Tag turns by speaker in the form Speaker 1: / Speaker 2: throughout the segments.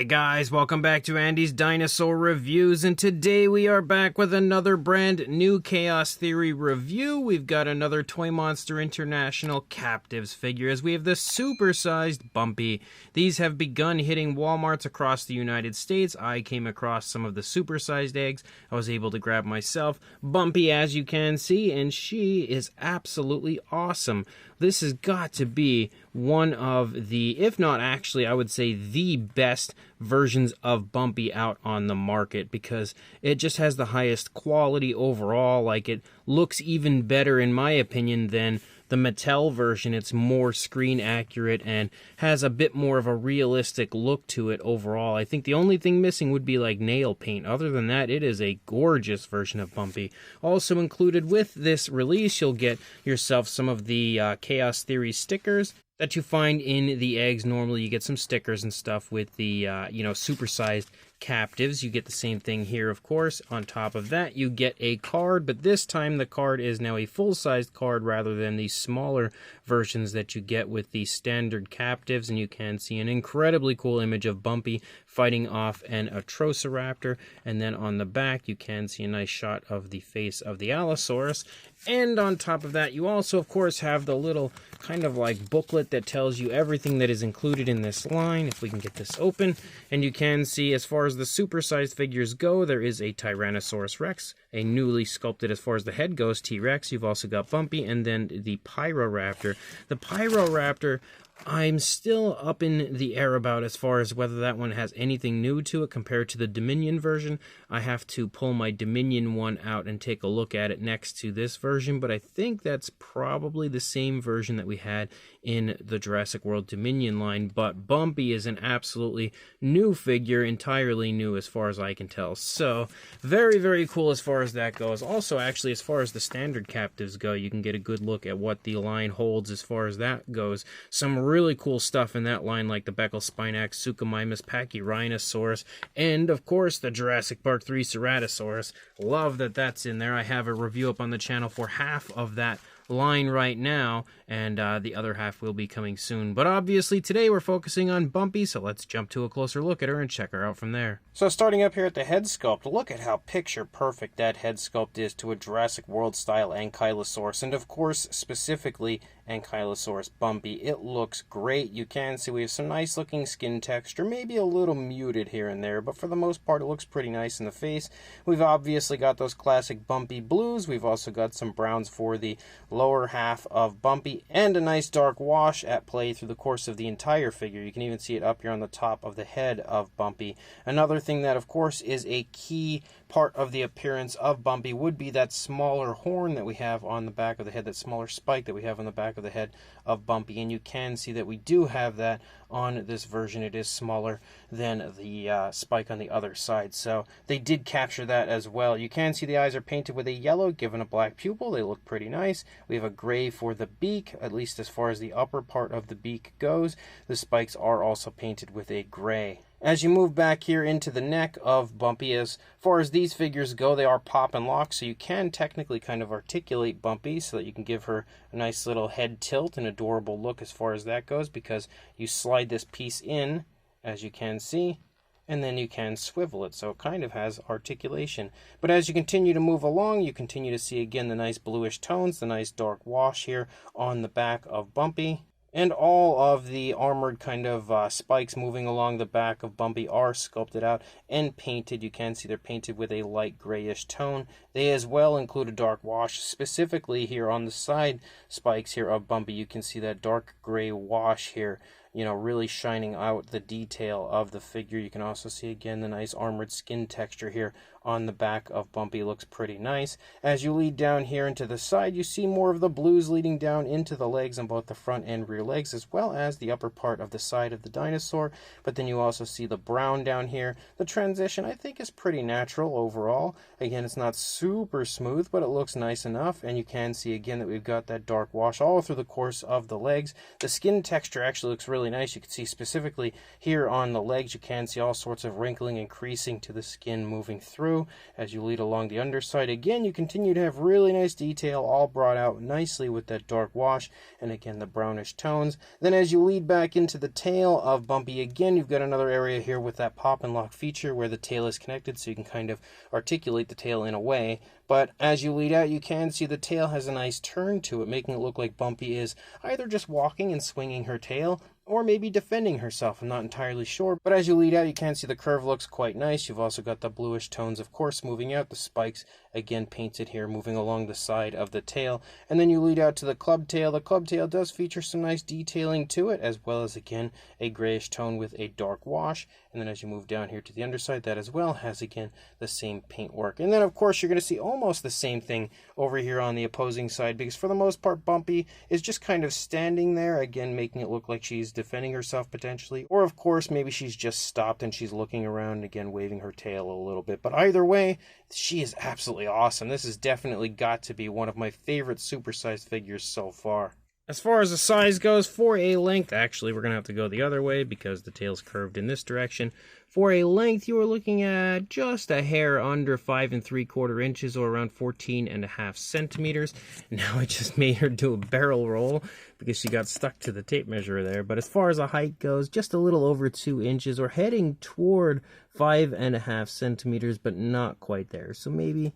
Speaker 1: Hey guys, welcome back to Andy's Dinosaur Reviews, and today we are back with another brand new Chaos Theory review. We've got another Toymonster International Captivz figure, as we have the supersized Bumpy. These have begun hitting Walmarts across the United States. I came across some of the supersized eggs. I was able to grab myself Bumpy, as you can see, and she is absolutely awesome. This has got to be one of the, if not actually, I would say the best versions of Bumpy out on the market, because it just has the highest quality overall. Like, it looks even better, in my opinion, than the Mattel version. It's more screen accurate and has a bit more of a realistic look to it overall. I think the only thing missing would be like nail paint. Other than that, it is a gorgeous version of Bumpy. Also included with this release, you'll get yourself some of the Chaos Theory stickers that you find in the eggs. Normally you get some stickers and stuff with the supersized Captivz. You get the same thing here, of course. On top of that, you get a card, but this time the card is now a full-sized card rather than the smaller versions that you get with the standard Captivz, and you can see an incredibly cool image of Bumpy fighting off an Atrociraptor, and then on the back you can see a nice shot of the face of the Allosaurus. And on top of that, you also, of course, have the little kind of like booklet that tells you everything that is included in this line. If we can get this open, and you can see, as far as the supersized figures go, there is a Tyrannosaurus Rex, a newly sculpted, as far as the head goes, T-Rex. You've also got Bumpy, and then the Pyroraptor. The Pyroraptor, I'm still up in the air about as far as whether that one has anything new to it compared to the Dominion version. I have to pull my Dominion one out and take a look at it next to this version, but I think that's probably the same version that we had in the Jurassic World Dominion line. But Bumpy is an absolutely new figure, entirely new as far as I can tell. So very, very cool as far as that goes. Also, actually, as far as the standard Captivz go, you can get a good look at what the line holds as far as that goes. Some really cool stuff in that line, like the Beckel Spinax, Suchomimus, Pachyrhinosaurus, and of course the Jurassic Park 3 Ceratosaurus. Love that that's in there. I have a review up on the channel for half of that line right now, and the other half will be coming soon. But obviously today we're focusing on Bumpy, so let's jump to a closer look at her and check her out from there. So starting up here at the head sculpt, look at how picture perfect that head sculpt is to a Jurassic World style Ankylosaurus, and of course specifically Ankylosaurus Bumpy. It looks great. You can see we have some nice looking skin texture, maybe a little muted here and there, but for the most part it looks pretty nice in the face. We've obviously got those classic Bumpy blues. We've also got some browns for the lower half of Bumpy, and a nice dark wash at play through the course of the entire figure. You can even see it up here on the top of the head of Bumpy. Another thing that of course is a key part of the appearance of Bumpy would be that smaller horn that we have on the back of the head, that smaller spike that we have on the back of the head of Bumpy, and you can see that we do have that on this version. It is smaller than the spike on the other side, so they did capture that as well. You can see the eyes are painted with a yellow, given a black pupil. They look pretty nice. We have a gray for the beak, at least as far as the upper part of the beak goes. The spikes are also painted with a gray. As you move back here into the neck of Bumpy, as far as these figures go, they are pop and lock, so you can technically kind of articulate Bumpy so that you can give her a nice little head tilt, an adorable look as far as that goes, because you slide this piece in, as you can see, and then you can swivel it, so it kind of has articulation. But as you continue to move along, you continue to see again the nice bluish tones, the nice dark wash here on the back of Bumpy. And all of the armored kind of spikes moving along the back of Bumpy are sculpted out and painted. You can see they're painted with a light grayish tone. They as well include a dark wash, specifically here on the side spikes here of Bumpy. You can see that dark gray wash here, you know, really shining out the detail of the figure. You can also see again the nice armored skin texture here on the back of Bumpy. Looks pretty nice. As you lead down here into the side, you see more of the blues leading down into the legs on both the front and rear legs, as well as the upper part of the side of the dinosaur. But then you also see the brown down here. The transition, I think, is pretty natural overall. Again, it's not super smooth, but it looks nice enough. And you can see again that we've got that dark wash all through the course of the legs. The skin texture actually looks really really nice. You can see specifically here on the legs, you can see all sorts of wrinkling and creasing to the skin moving through as you lead along the underside. Again, you continue to have really nice detail, all brought out nicely with that dark wash, and again, the brownish tones. Then as you lead back into the tail of Bumpy, again, you've got another area here with that pop and lock feature where the tail is connected, so you can kind of articulate the tail in a way. But as you lead out, you can see the tail has a nice turn to it, making it look like Bumpy is either just walking and swinging her tail, or maybe defending herself. I'm not entirely sure, but as you lead out, you can see the curve looks quite nice. You've also got the bluish tones, of course, moving out. The spikes, again, painted here, moving along the side of the tail. And then you lead out to the club tail. The club tail does feature some nice detailing to it, as well as, again, a grayish tone with a dark wash. And then as you move down here to the underside, that as well has, again, the same paintwork. And then, of course, you're going to see almost the same thing over here on the opposing side, because for the most part, Bumpy is just kind of standing there, again, making it look like she's defending herself potentially. Or, of course, maybe she's just stopped and she's looking around and, again, waving her tail a little bit. But either way, she is absolutely awesome. This has definitely got to be one of my favorite supersized figures so far. As far as the size goes, for a length, actually we're going to have to go the other way because the tail's curved in this direction. For a length, you are looking at just a hair under 5 3/4 inches, or around 14.5 centimeters. Now I just made her do a barrel roll because she got stuck to the tape measure there. But as far as the height goes, just a little over 2 inches, or heading toward 5.5 centimeters, but not quite there. So maybe,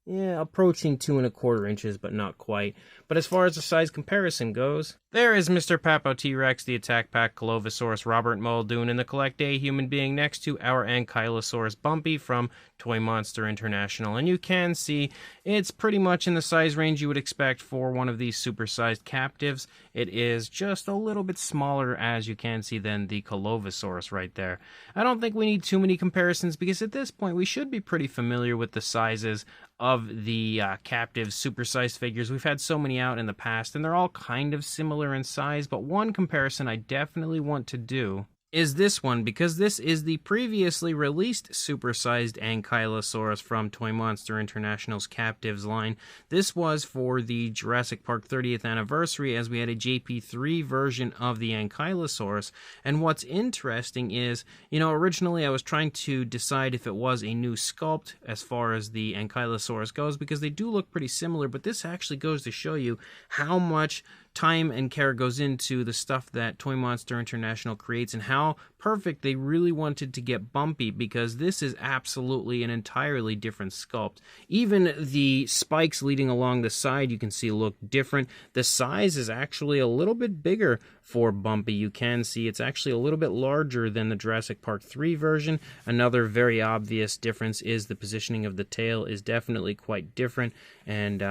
Speaker 1: yeah, approaching 2 1/4 inches, but not quite. But as far as the size comparison goes, there is Mr. Papo T-Rex, the Attack Pack Ankylosaurus, Robert Muldoon, and the Collect A human being next to our Ankylosaurus Bumpy from Toymonster International. And you can see it's pretty much in the size range you would expect for one of these supersized Captivz. It is just a little bit smaller, as you can see, than the Ankylosaurus right there. I don't think we need too many comparisons because at this point we should be pretty familiar with the sizes of the Captivz supersized figures. We've had so many out in the past, and they're all kind of similar in size, but one comparison I definitely want to do is this one, because this is the previously released supersized Ankylosaurus from Toymonster International's Captivz line. This was for the Jurassic Park 30th anniversary, as we had a JP3 version of the Ankylosaurus. And what's interesting is, you know, originally I was trying to decide if it was a new sculpt as far as the Ankylosaurus goes, because they do look pretty similar, but this actually goes to show you how much time and care goes into the stuff that Toymonster International creates, and how perfect they really wanted to get Bumpy, because this is absolutely an entirely different sculpt. Even the spikes leading along the side you can see look different. The size is actually a little bit bigger for Bumpy. You can see it's actually a little bit larger than the Jurassic Park 3 version. Another very obvious difference is the positioning of the tail is definitely quite different, and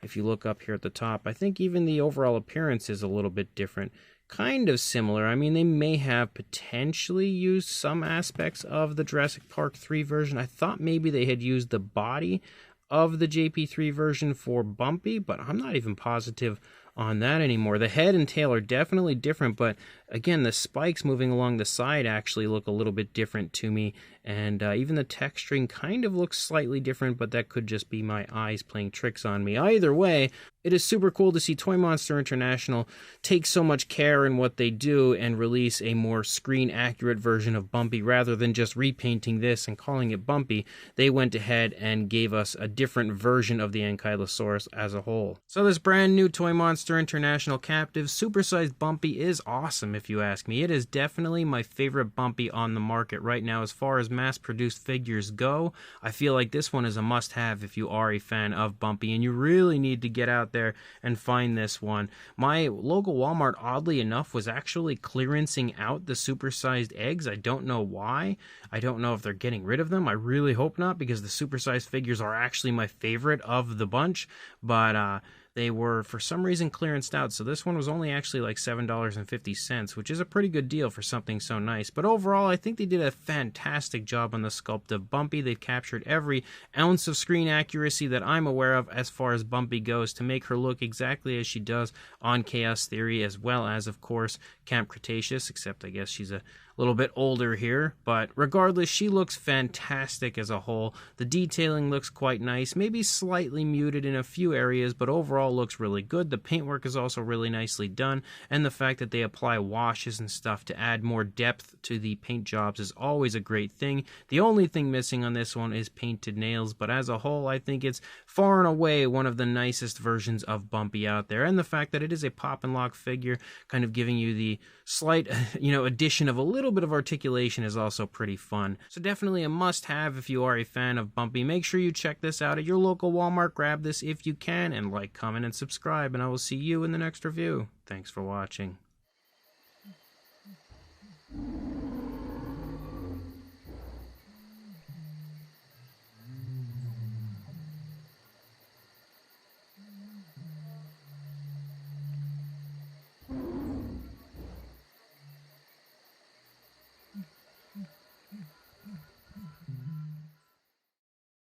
Speaker 1: if you look up here at the top, I think even the overall appearance is a little bit different. Kind of similar. I mean, they may have potentially used some aspects of the Jurassic Park 3 version. I thought maybe they had used the body of the JP3 version for Bumpy, but I'm not even positive on that anymore. The head and tail are definitely different, but again, the spikes moving along the side actually look a little bit different to me, and even the texturing kind of looks slightly different, but that could just be my eyes playing tricks on me. Either way, it is super cool to see Toymonster International take so much care in what they do and release a more screen-accurate version of Bumpy rather than just repainting this and calling it Bumpy. They went ahead and gave us a different version of the Ankylosaurus as a whole. So this brand new Toymonster International Captivz supersized Bumpy is awesome, if you ask me. It is definitely my favorite Bumpy on the market right now as far as mass-produced figures go. I feel like this one is a must-have if you are a fan of Bumpy, and you really need to get out there and find this one. My local Walmart, oddly enough, was actually clearancing out the supersized eggs. I don't know why. I don't know if they're getting rid of them. I really hope not, because the supersized figures are actually my favorite of the bunch, but they were, for some reason, clearanced out. So this one was only actually like $7.50, which is a pretty good deal for something so nice. But overall, I think they did a fantastic job on the sculpt of Bumpy. They've captured every ounce of screen accuracy that I'm aware of as far as Bumpy goes to make her look exactly as she does on Chaos Theory, as well as, of course, Camp Cretaceous, except I guess she's a little bit older here, but regardless, she looks fantastic as a whole. The detailing looks quite nice, maybe slightly muted in a few areas, but overall looks really good. The paintwork is also really nicely done, and the fact that they apply washes and stuff to add more depth to the paint jobs is always a great thing. The only thing missing on this one is painted nails, but as a whole, I think it's far and away one of the nicest versions of Bumpy out there, and the fact that it is a pop and lock figure, kind of giving you the slight, addition of a little bit of articulation is also pretty fun. So definitely a must-have if you are a fan of Bumpy. Make sure you check this out at your local Walmart. Grab this if you can, and like, comment, and subscribe, and I will see you in the next review. Thanks for watching.